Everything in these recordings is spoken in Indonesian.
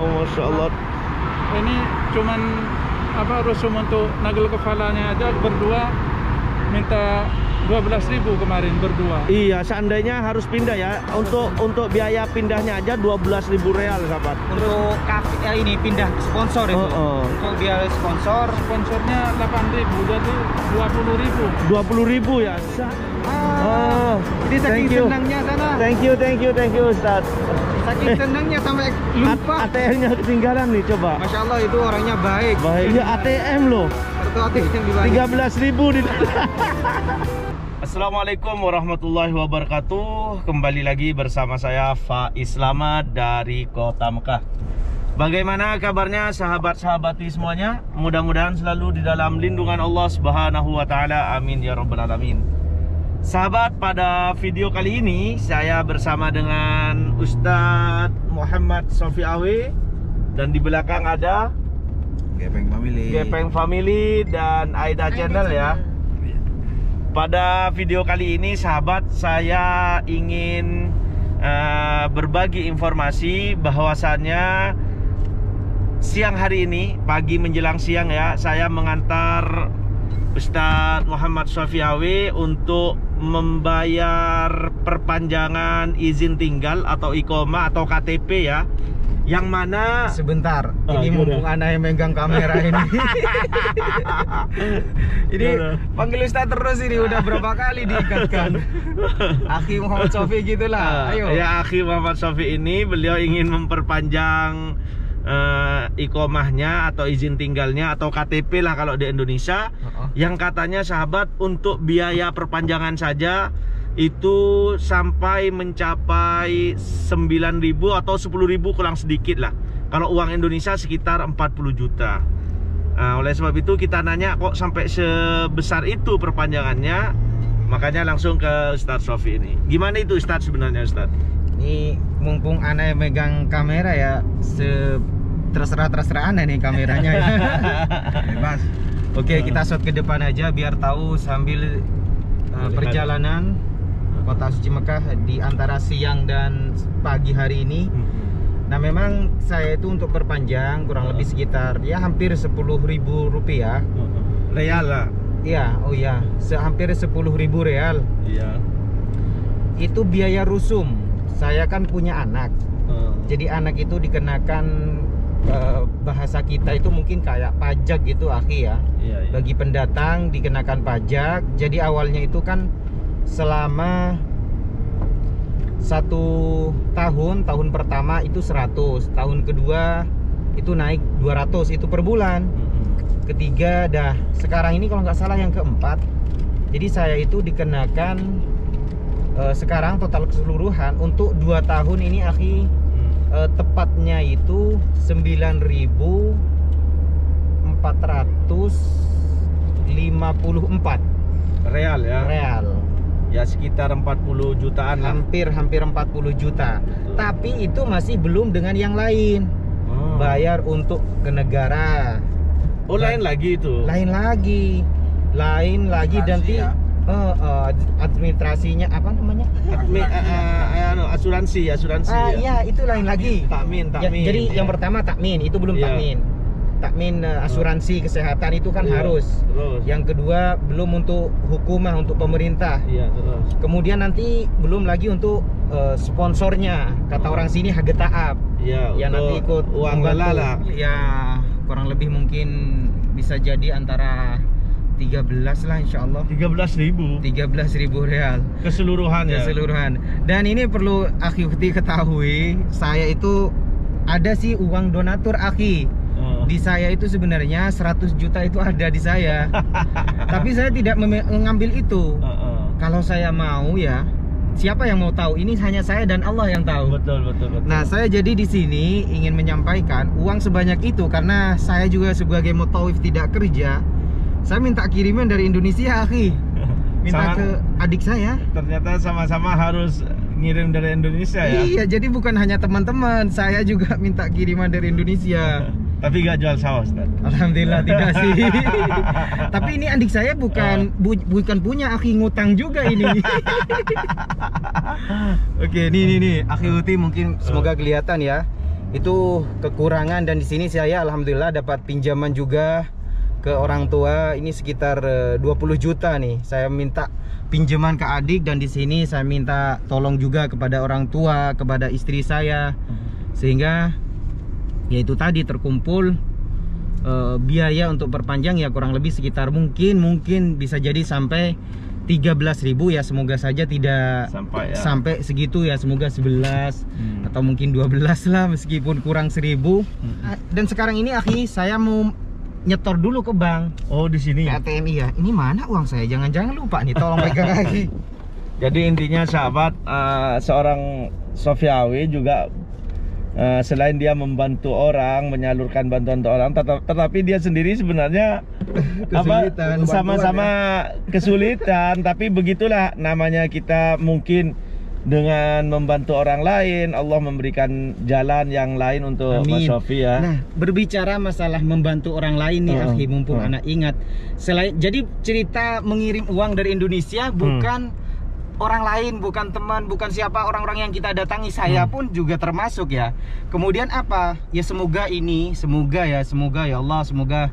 Oh, Masya Allah. Ini cuman apa rusum untuk nagel kepalanya aja berdua minta 12.000 kemarin berdua. Iya, seandainya harus pindah ya. Untuk biaya pindahnya aja 12.000 real, sahabat. Untuk kafe ya ini pindah sponsor itu. Untuk biaya sponsor, Sponsornya 8.000 jadi 20.000. 20.000 ya. Jadi saking senangnya sana. Thank you Ustaz. Saking senangnya sampai lupa. ATM-nya ketinggalan nih, coba. Masya Allah itu orangnya baik. Iya, ATM loh. Kartu ATM dibagi. 13.000 di. Assalamualaikum warahmatullahi wabarakatuh. Kembali lagi bersama saya Faiz Slamet dari Kota Mekah. Bagaimana kabarnya sahabat-sahabati semuanya? Mudah-mudahan selalu di dalam lindungan Allah Subhanahu wa taala. Amin ya rabbal alamin. Sahabat, pada video kali ini saya bersama dengan Ustadz Muhammad Sofi Awe, dan di belakang ada Gepeng Family dan Aida Channel ya. Pada video kali ini sahabat, saya ingin berbagi informasi bahwasannya siang hari ini, pagi menjelang siang ya, saya mengantar Ustadz Muhammad Sofi Awe untuk membayar perpanjangan izin tinggal atau iqomah atau KTP ya. Yang mana sebentar, ini mumpung anak yang megang kamera ini. Ini panggil Ustaz terus ini, udah berapa kali diikatkan. Akhi Muhammad Sofi gitulah. Ayo. Ya, Akhi Muhammad Sofi ini beliau ingin memperpanjang iqomahnya atau izin tinggalnya atau KTP lah kalau di Indonesia. Yang katanya sahabat untuk biaya perpanjangan saja itu sampai mencapai 9.000 atau 10.000 kurang sedikit lah. Kalau uang Indonesia sekitar 40 juta. Oleh sebab itu kita nanya kok sampai sebesar itu perpanjangannya. Makanya langsung ke Ustadz Sofi ini. Gimana itu Ustadz sebenarnya Ustadz? Ini mumpung anak yang megang kamera ya, terserah anda nih kameranya ya. Bebas. Oke, kita shot ke depan aja biar tahu sambil perjalanan Kota Suci Mekah di antara siang dan pagi hari ini. Nah, memang saya itu untuk perpanjang kurang lebih sekitar ya hampir 10.000 rupiah. Real lah. Iya, oh ya, hampir 10.000 real. Iya. Itu biaya rusum. Saya kan punya anak. Jadi anak itu dikenakan bahasa kita itu mungkin kayak pajak gitu akhi ya. Iya. Bagi pendatang dikenakan pajak. Jadi awalnya itu kan selama 1 tahun pertama itu 100, tahun kedua itu naik 200 itu per bulan. Ketiga dah sekarang ini kalau nggak salah yang keempat. Jadi saya itu dikenakan sekarang total keseluruhan untuk 2 tahun ini akhi, tepatnya itu 9.454 real ya. Real. Ya sekitar 40 jutaan lah. Hampir 40 juta. Betul. Tapi itu masih belum dengan yang lain. Bayar untuk ke negara. Oh, lain lagi itu. Lain lagi nanti ya. Administrasinya apa namanya? Asuransi. Iya, itu lain lagi. Takmin. Ya, jadi yang pertama takmin, itu belum takmin. Takmin asuransi kesehatan itu kan harus. Terus. Yang kedua belum untuk hukumah, untuk pemerintah. Iya, terus. Kemudian nanti belum lagi untuk sponsornya. Kata orang sini hagetaap. Iya, ya nanti ikut uang lah. Ya kurang lebih mungkin bisa jadi antara 13 lah insyaallah. 13.000 real keseluruhan ya. Dan ini perlu akhi ketahui, saya itu ada sih uang donatur akhi. Di saya itu sebenarnya 100 juta itu ada di saya. Tapi saya tidak mengambil itu. Kalau saya mau ya, siapa yang mau tahu? Ini hanya saya dan Allah yang tahu. Betul. Nah, saya jadi di sini ingin menyampaikan uang sebanyak itu karena saya juga sebagai mutawif tidak kerja. Saya minta kiriman dari Indonesia, akhi. Minta ke adik saya. Ternyata sama-sama harus ngirim dari Indonesia ya. Iya, jadi bukan hanya teman-teman, saya juga minta kiriman dari Indonesia. Tapi gak jual sawah, Ustaz? Alhamdulillah tidak sih. Tapi ini adik saya bukan punya, akhi ngutang juga ini. Oke, nih akhi Uti mungkin semoga kelihatan ya. Itu kekurangan, dan di sini saya alhamdulillah dapat pinjaman juga ke orang tua. Ini sekitar 20 juta nih. Saya minta pinjaman ke adik, dan di sini saya minta tolong juga kepada orang tua, kepada istri saya. Sehingga ya itu tadi terkumpul biaya untuk perpanjang ya kurang lebih sekitar mungkin bisa jadi sampai 13.000 ya, semoga saja tidak sampai segitu ya, semoga 11 atau mungkin 12 lah, meskipun kurang 1.000. Dan sekarang ini akhi, saya mau nyetor dulu ke bank. Oh, di sini ke ATM. Iya, ini mana uang saya, jangan-jangan lupa nih, tolong pegang lagi. Jadi intinya sahabat, seorang Sofiawi juga selain dia membantu orang, menyalurkan bantuan untuk orang, tetapi dia sendiri sebenarnya sama-sama kesulitan. Tapi begitulah namanya kita, mungkin dengan membantu orang lain Allah memberikan jalan yang lain untuk Mas Sofi ya. Nah, berbicara masalah membantu orang lain nih akhi, mumpung anak ingat, jadi cerita mengirim uang dari Indonesia bukan orang lain, bukan teman, bukan siapa, orang-orang yang kita datangi, saya pun juga termasuk ya. Kemudian apa? Ya semoga ya Allah, semoga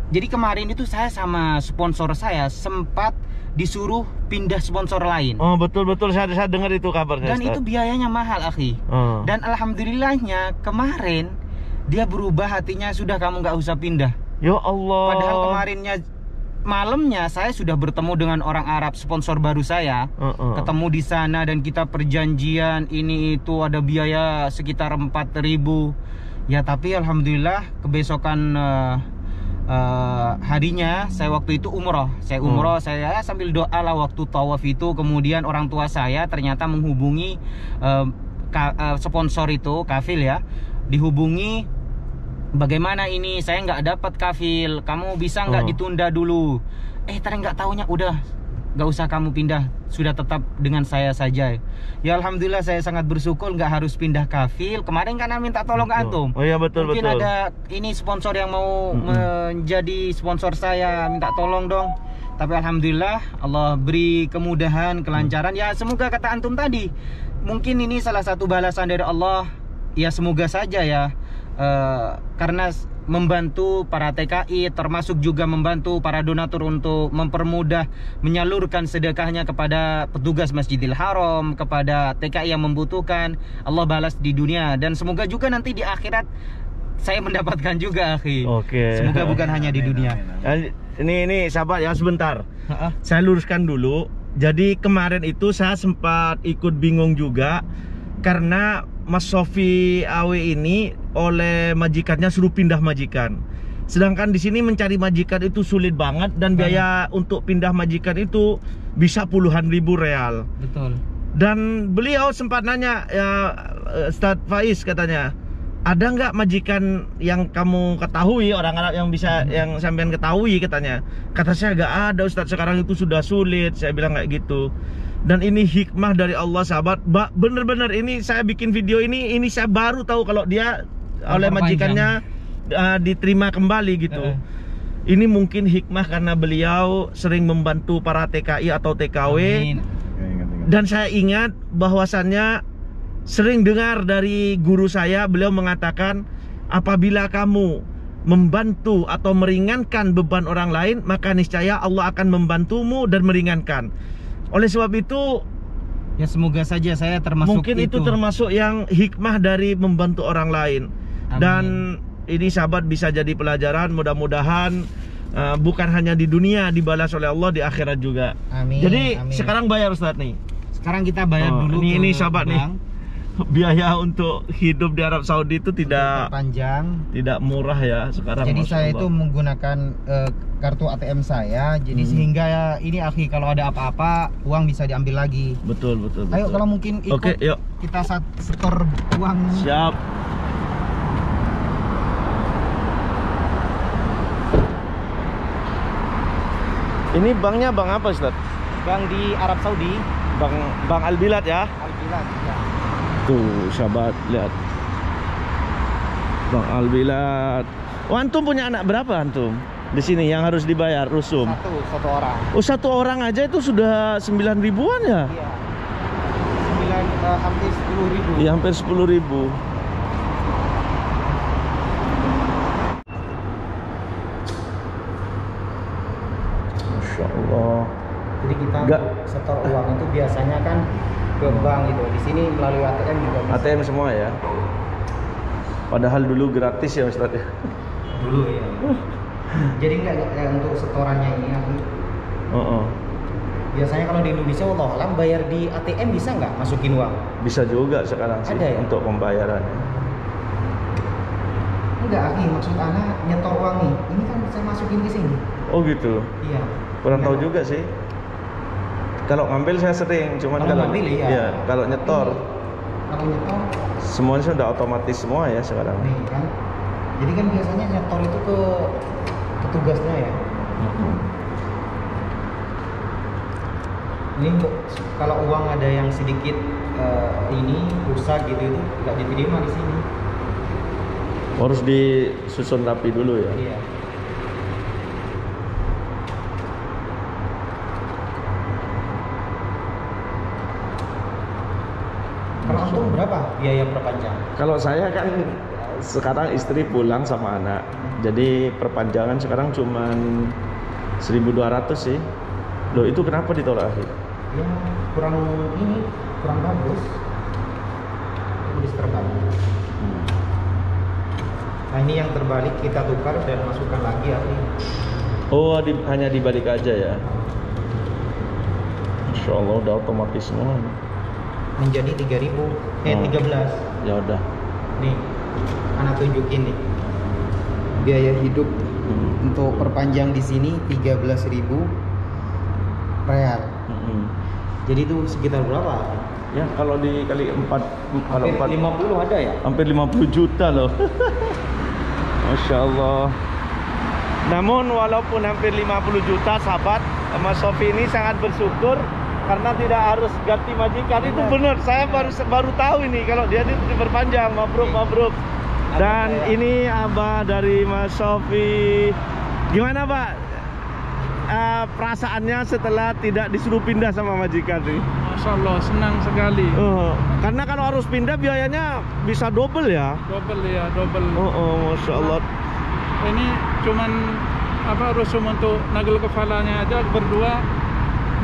jadi kemarin itu saya sama sponsor saya sempat disuruh pindah sponsor lain. Oh, betul saya dengar itu kabarnya. Dan itu biayanya mahal akhi. Dan alhamdulillahnya kemarin dia berubah hatinya, sudah kamu nggak usah pindah. Ya Allah. Padahal kemarinnya malamnya saya sudah bertemu dengan orang Arab, sponsor baru saya. Ketemu di sana dan kita perjanjian ini itu ada biaya sekitar 4.000. Ya tapi alhamdulillah kebesokan harinya saya waktu itu umroh. Saya sambil doa lah waktu tawaf itu. Kemudian orang tua saya ternyata menghubungi sponsor itu, kafil ya, dihubungi. Bagaimana ini, saya nggak dapat kafil, kamu bisa nggak ditunda dulu? Ternyata nggak taunya udah nggak usah kamu pindah, sudah tetap dengan saya saja. Ya alhamdulillah saya sangat bersyukur nggak harus pindah kafil. Kemarin karena minta tolong ke antum. Oh iya betul. Mungkin ada ini sponsor yang mau menjadi sponsor saya, minta tolong dong. Tapi alhamdulillah Allah beri kemudahan, kelancaran. Ya semoga kata antum tadi, mungkin ini salah satu balasan dari Allah. Ya semoga saja ya. Karena membantu para TKI, termasuk juga membantu para donatur untuk mempermudah menyalurkan sedekahnya kepada petugas Masjidil Haram, kepada TKI yang membutuhkan, Allah balas di dunia. Dan semoga juga nanti di akhirat saya mendapatkan juga akhi. Semoga bukan hanya di dunia. Ini sahabat ya, sebentar saya luruskan dulu. Jadi kemarin itu saya sempat ikut bingung juga, karena Mas Sofi Awe ini oleh majikannya suruh pindah majikan. Sedangkan di sini mencari majikan itu sulit banget, dan biaya untuk pindah majikan itu bisa puluhan ribu real. Betul. Dan beliau sempat nanya ya, Ustadz Faiz katanya, ada nggak majikan yang kamu ketahui, orang Arab yang bisa yang sampean ketahui katanya. Kata saya nggak ada Ustadz, sekarang itu sudah sulit. Saya bilang kayak gitu. Dan ini hikmah dari Allah sahabat. Bener-bener ini saya bikin video ini saya baru tahu kalau dia oleh majikannya diterima kembali gitu. Ini mungkin hikmah karena beliau sering membantu para TKI atau TKW. Dan saya ingat bahwasannya sering dengar dari guru saya, beliau mengatakan, apabila kamu membantu atau meringankan beban orang lain, maka niscaya Allah akan membantumu dan meringankan. Oleh sebab itu, ya semoga saja saya termasuk mungkin itu termasuk yang hikmah dari membantu orang lain. Amin. Dan ini sahabat bisa jadi pelajaran, mudah-mudahan bukan hanya di dunia dibalas oleh Allah, di akhirat juga. Amin. Jadi sekarang bayar Ustadz nih. Sekarang kita bayar dulu. Ini sahabat nih. Biaya untuk hidup di Arab Saudi itu tidak panjang, tidak murah ya sekarang. Jadi saya itu menggunakan kartu ATM saya, jadi sehingga ya ini akhi, kalau ada apa-apa uang bisa diambil lagi. Betul. Ayo kalau mungkin ikut. Oke, yuk kita setor uang. Siap. Ini banknya bank apa Ustaz? Bank di Arab Saudi. Bank Al Bilad ya? Al Bilad ya. Tuh sahabat, lihat Bang Al Bilad. Oh, antum punya anak berapa antum di sini yang harus dibayar rusum? Satu orang. Oh, satu orang aja itu sudah 9 ribuan ya? Iya. hampir 10.000. Iya, hampir 10.000. Masya Allah. Jadi kita Nggak. setor uang itu biasanya kan ke bank gitu. Di sini melalui ATM juga bisa. ATM semua ya. Padahal dulu gratis ya Ustaz ya. Dulu ya. Jadi nggak untuk setorannya ini aku. Biasanya kalau di Indonesia Allah alam bayar di ATM bisa nggak masukin uang? Bisa juga sekarang sih Ada ya? untuk pembayaran. Enggak, Aki, maksud Ana nyetor uang nih. Ini kan bisa masukin ke sini. Oh gitu. Iya. Kurang tahu Nyetor. juga sih. Kalau ngambil saya sering, cuman Kalau kalau ngambil, iya. iya, kalau nyetor Kalau nyetor semuanya sudah otomatis semua ya sekarang. nih kan. Jadi kan biasanya nyetor itu ke petugasnya ya. Ini kalau uang ada yang sedikit ini rusak gitu itu nggak diterima di sini. Harus disusun rapi dulu ya. Iya. Kalau antum berapa biaya perpanjang? Kalau saya kan sekarang istri pulang sama anak, jadi perpanjangan sekarang cuman 1.200 sih. Loh itu kenapa ditolak akhir? Ya kurang bagus. Tulis terbalik. Nah ini yang terbalik kita tukar dan masukkan lagi Aki. Oh hanya dibalik aja ya. Insya Allah udah otomatis semua. Menjadi 3.000 13. Ya udah. Nih anak tunjukin nih biaya hidup untuk perpanjang di sini 13.000 real. Jadi itu sekitar berapa? Ya kalau dikali 4 kalau Hampir 50 ada ya? hampir 50 juta loh. Masya Allah. Namun walaupun hampir 50 juta sahabat, Mas Sofi ini sangat bersyukur karena tidak harus ganti majikan. Itu benar, saya baru tahu ini kalau dia itu diperpanjang. Mabruk. Dan ini Abah dari Mas Sofi. Gimana Pak? Perasaannya setelah tidak disuruh pindah sama majikan nih? Masya Allah, senang sekali. Karena kalau harus pindah biayanya bisa double ya? Double ya, double. Masya Allah. Ini cuman rusum untuk nagel kepalanya aja berdua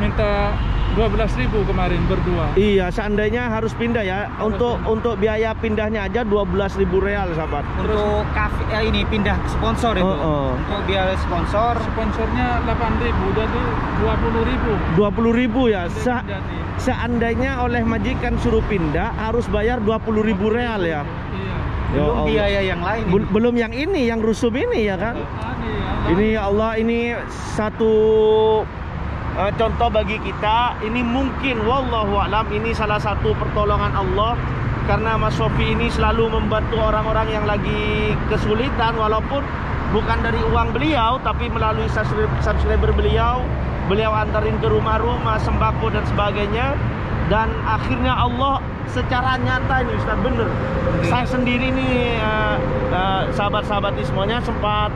minta 12.000 kemarin berdua. Iya, seandainya harus pindah ya. Untuk biaya pindahnya aja 12.000 real sahabat. Untuk kafe ini pindah sponsor itu. Untuk biaya sponsor Sponsornya 8.000 jadi 20.000. 20.000 ya. Jadi. Seandainya oleh majikan suruh pindah harus bayar 20.000 real ya. Iya. Ya belum Allah. biaya yang lain. Belum yang ini, yang rusum ini ya kan? Ini ya Allah, ini satu contoh bagi kita. Ini mungkin wallahu a'lam ini salah satu pertolongan Allah, karena Mas Sofi ini selalu membantu orang-orang yang lagi kesulitan, walaupun bukan dari uang beliau tapi melalui subscriber beliau antarin ke rumah-rumah sembako dan sebagainya. Dan akhirnya Allah secara nyata ini Ustaz, bener. Saya sendiri nih sahabat-sahabat semuanya sempat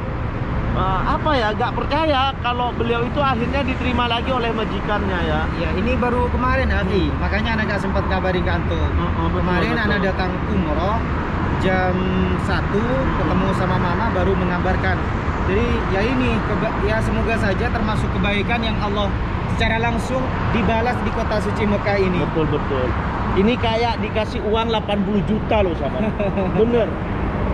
gak percaya kalau beliau itu akhirnya diterima lagi oleh majikannya ya. Ya ini baru kemarin Aki, makanya anak gak sempat kabarin ke antum. Kemarin betul. anak datang umroh jam 1 ketemu sama mama baru mengabarkan. Jadi ya ini ya semoga saja termasuk kebaikan yang Allah secara langsung dibalas di kota suci Mekah ini. Betul. Ini kayak dikasih uang 80 juta loh sama. Bener.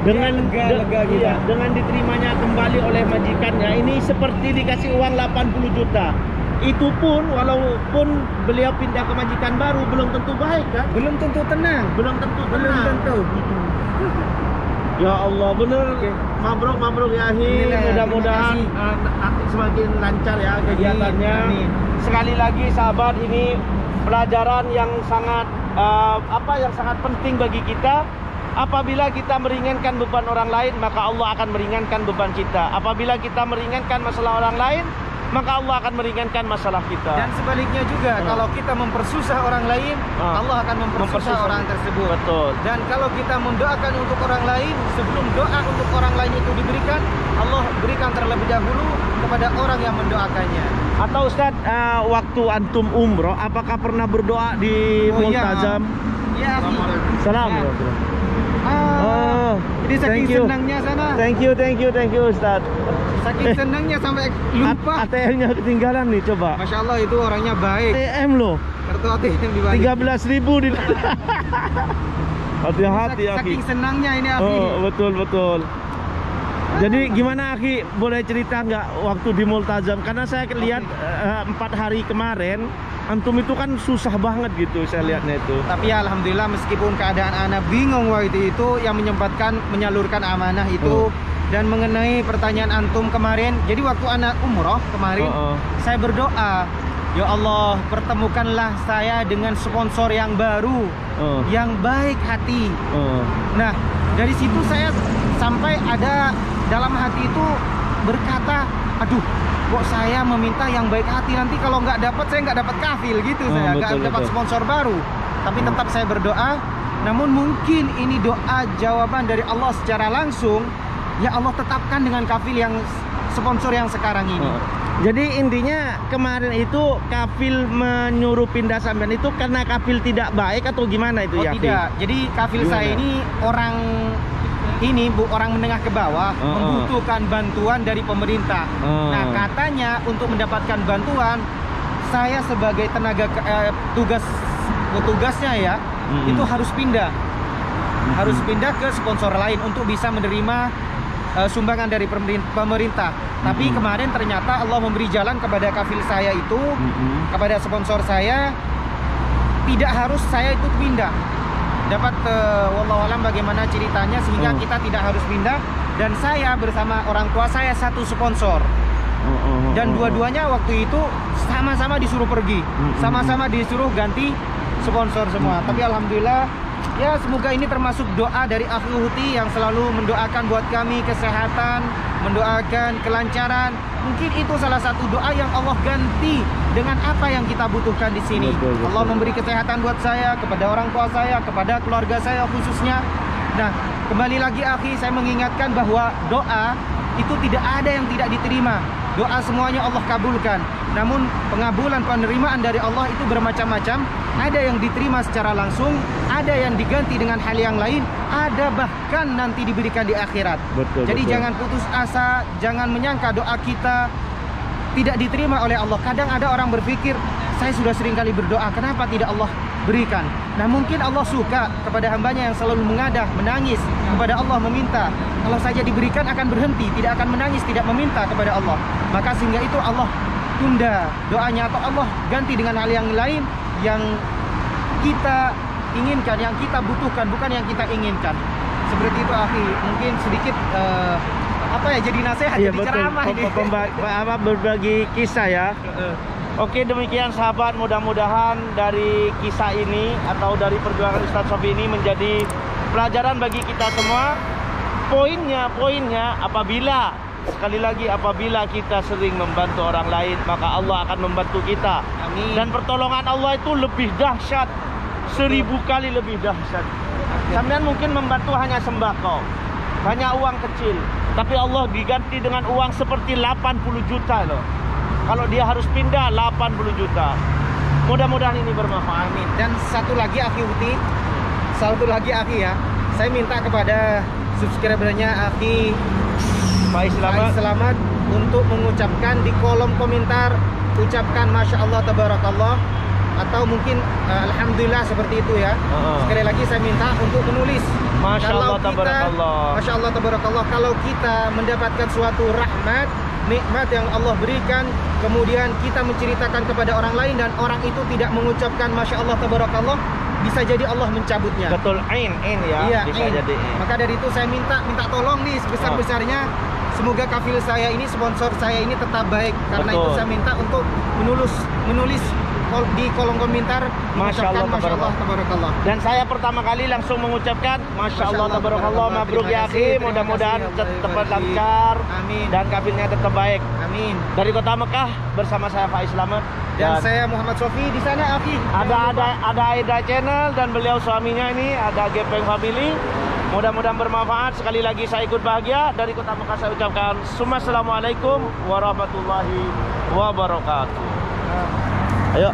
Dengan lega gitu. Iya, dengan diterimanya kembali oleh majikannya, ini seperti dikasih uang 80 juta. Itu pun walaupun beliau pindah ke majikan baru belum tentu baik kan? Belum tentu tenang. Belum tentu Belum tenang. tentu. Ya Allah, bener. Mabruk ya Ahi. Alhamdulillah, Mudah-mudahan nanti semakin lancar ya kegiatannya. Amin. Sekali lagi sahabat, ini pelajaran yang sangat yang sangat penting bagi kita. Apabila kita meringankan beban orang lain, maka Allah akan meringankan beban kita. Apabila kita meringankan masalah orang lain, maka Allah akan meringankan masalah kita. Dan sebaliknya juga, kalau kita mempersusah orang lain, Allah akan mempersusah orang tersebut. Betul. Dan kalau kita mendoakan untuk orang lain, sebelum doa untuk orang lain itu diberikan, Allah berikan terlebih dahulu kepada orang yang mendoakannya. Atau Ustaz, waktu antum umroh, apakah pernah berdoa di Multazam? Ya. Assalamualaikum. Jadi saking senangnya sana. Thank you Ustaz. Saking senangnya sampai lupa. ATM-nya ketinggalan nih, coba. Masya Allah, itu orangnya baik. ATM loh. Kartu ATM dibalik. 13.000 di. Hati-hati Aki. Saking senangnya ini Aki. Oh, betul. Jadi gimana Aki, boleh cerita nggak waktu di Multazam? Karena saya lihat 4 hari kemarin antum itu kan susah banget gitu, saya lihatnya itu. Tapi ya alhamdulillah, meskipun keadaan anak bingung waktu itu, yang menyalurkan amanah itu. Dan mengenai pertanyaan antum kemarin, jadi waktu anak umroh kemarin, saya berdoa, ya Allah, pertemukanlah saya dengan sponsor yang baru, yang baik hati. Nah, dari situ saya sampai ada dalam hati itu berkata, aduh, kok saya meminta yang baik hati, nanti kalau nggak dapat, saya nggak dapat kafil gitu, saya nggak dapat sponsor baru. Tapi tetap saya berdoa. Namun mungkin ini doa jawaban dari Allah secara langsung. Ya Allah tetapkan dengan kafil yang sponsor yang sekarang ini. Jadi intinya kemarin itu kafil menyuruh pindah sampean itu karena kafil tidak baik atau gimana itu ya? Tidak. Jadi kafil saya ini orang menengah ke bawah, membutuhkan bantuan dari pemerintah. Nah, katanya untuk mendapatkan bantuan, saya sebagai tenaga tugasnya ya, itu harus pindah. Harus pindah ke sponsor lain untuk bisa menerima sumbangan dari pemerintah. Tapi kemarin ternyata Allah memberi jalan kepada kafil saya itu, kepada sponsor saya, tidak harus saya itu pindah. Dapat wallahualam bagaimana ceritanya sehingga kita tidak harus pindah. Dan saya bersama orang tua saya satu sponsor. Dan dua-duanya waktu itu sama-sama disuruh pergi, sama-sama disuruh ganti sponsor semua. Tapi alhamdulillah, ya semoga ini termasuk doa dari Akhi Huti yang selalu mendoakan buat kami kesehatan, mendoakan kelancaran. Mungkin itu salah satu doa yang Allah ganti dengan apa yang kita butuhkan di sini. Allah memberi kesehatan buat saya, kepada orang tua saya, kepada keluarga saya khususnya. Nah, kembali lagi Akhi, saya mengingatkan bahwa doa itu tidak ada yang tidak diterima. Doa semuanya Allah kabulkan. Namun pengabulan, penerimaan dari Allah itu bermacam-macam. Ada yang diterima secara langsung, ada yang diganti dengan hal yang lain, ada bahkan nanti diberikan di akhirat. Jadi jangan putus asa, jangan menyangka doa kita tidak diterima oleh Allah. Kadang ada orang berpikir, saya sudah sering kali berdoa, kenapa tidak Allah berikan? Nah, mungkin Allah suka kepada hambanya yang selalu mengadah, menangis kepada Allah, meminta. Kalau saja diberikan akan berhenti, tidak akan menangis, tidak meminta kepada Allah. Maka sehingga itu Allah tunda doanya, atau Allah ganti dengan hal yang lain yang kita inginkan, yang kita butuhkan, bukan yang kita inginkan. Seperti itu Akhi, mungkin sedikit jadi nasihat, jadi ceramah ini. Berbagi kisah ya. Oke, demikian sahabat, mudah-mudahan dari kisah ini atau dari perjuangan Ustaz Sofi ini menjadi pelajaran bagi kita semua. Poinnya apabila, sekali lagi, apabila kita sering membantu orang lain, maka Allah akan membantu kita. Amin. Dan pertolongan Allah itu lebih dahsyat, 1000 kali lebih dahsyat. Sampean mungkin membantu hanya sembako, hanya uang kecil, tapi Allah diganti dengan uang seperti 80 juta loh. Kalau dia harus pindah 80 juta. Mudah-mudahan ini bermanfaat. Amin. Dan satu lagi Akhi Huti, ya, saya minta kepada subscribernya Akhi Faiz Selamat untuk mengucapkan di kolom komentar, ucapkan Masya Allah Tabarakallah, atau mungkin Alhamdulillah, seperti itu ya. Sekali lagi saya minta untuk menulis Masya Allah Tabarakallah. Masya Allah Tabarakallah. Kalau kita mendapatkan suatu rahmat, nikmat yang Allah berikan, kemudian kita menceritakan kepada orang lain dan orang itu tidak mengucapkan Masya Allah Tabarakallah, bisa jadi Allah mencabutnya. Betul, ain ya. Iya, bisa ain. jadi. Maka dari itu saya minta tolong nih sebesar-besarnya, semoga kafil saya ini, sponsor saya ini tetap baik. Karena itu saya minta untuk menulis di kolom komentar Masya Allah, mengucapkan Masya Allah, tabarakallah. Dan saya pertama kali langsung mengucapkan Masya Allah, tabarakallah, mabruk ya akhi. Mudah-mudahan tetap lancar Amin. dan kafilnya tetap baik. Amin. Dari Kota Mekah bersama saya Faiz Slamet Dan saya Muhammad Sofi di sana, Aki. ada Aida Channel dan beliau suaminya ini ada Gepeng Family. Mudah-mudahan bermanfaat. Sekali lagi saya ikut bahagia. Dari Kota Mekah saya ucapkan Assalamualaikum warahmatullahi wabarakatuh. Ayo.